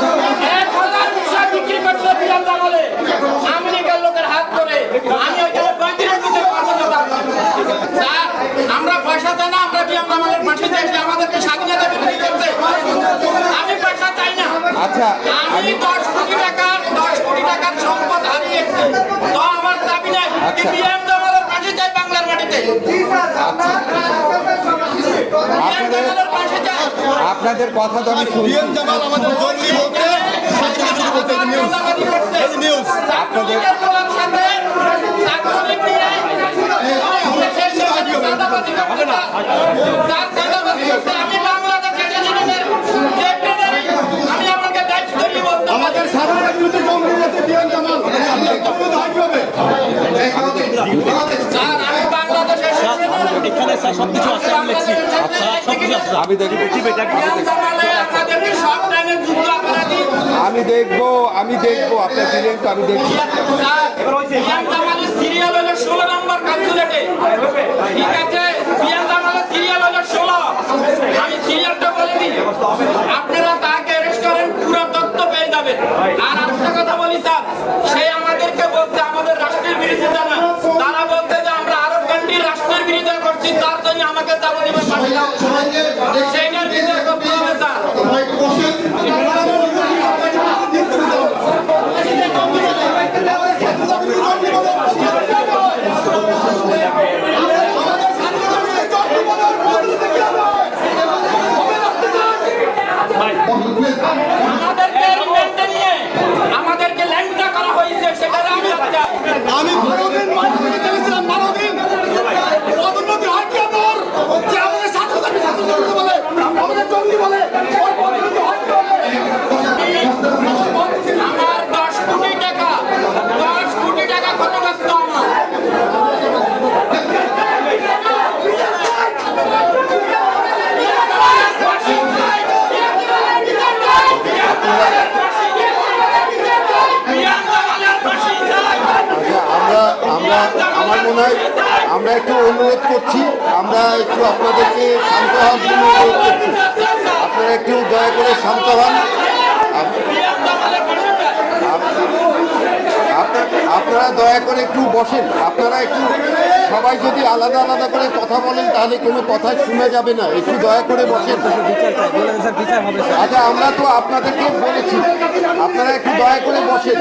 1000 বিষয় বিক্রি করছে বিয়াম আমলে আমেরিকার লোকের হাত ধরে। আমি ওইখানে 35 বছর কর্মরত। স্যার, আমরা পয়সা চাই না, আমরা বিয়াম আমলের পাশে চাইছি, আমাদেরকে স্বাধীনতা বিক্রি করতে। আমি পয়সা চাই না। আচ্ছা, আমি 10 কোটি টাকার সম্পদ হারিয়েছি, তো আমার দাবি নাই কি বিয়াম আমলের পাশে চাই বাংলার মাটিতে। আপনাদের কথা তো আমি শুনছি। আপনাদের আমি দেখবো আপনার দিলেন তো আমি দেখছি। সিরিয়াল হলো 16 নম্বর কালকুলেটে, ঠিক আছে? সিরিয়াল হলো 16। আমি সিরিয়ালটা বলে দিই, আপনারা তাকে অ্যারেস্ট করেন, পুরো তথ্য পেয়ে যাবেন। আর একটা কথা বলি স্যার, সে আমাদেরকে বলছে আমাদের রাষ্ট্রের বিরোধিতা না, তারা বলছে যে আমরা আরব কান্ট্রির রাষ্ট্রের বিরোধিতা করছি, তার জন্য আমাকে যাবতীয় পাঠাও, সেইটার বিচার করতে হবে স্যার। আমাদেরকে ল্যাংটা করা হয়েছে, সেটা আমি আমি ভারতের মাধ্যমে দেখেছিলাম ভারতের পদোন্নতি হয় কি আমার যে আমাদের স্বাধীনতা বলে আমাদের জঙ্গি বলে ওই পদোন্নতি হয় কি আমার 10 কোটি টাকা ক্ষতিগ্রস্ত আমার। আমার মনে হয় আমরা একটু অনুরোধ করছি, আমরা একটু আপনাদেরকে শান্ত হওয়ার জন্য অনুরোধ করছি। আপনারা একটু দয়া করে শান্ত হন। আপনারা দয়া করে একটু বসেন। আপনারা একটু সবাই যদি আলাদা আলাদা করে কথা বলেন তাহলে কোনো কথা শোনা যাবে না। একটু দয়া করে বসেন। আচ্ছা, আমরা তো আপনাদেরকে বলেছি, আপনারা একটু দয়া করে বসেন।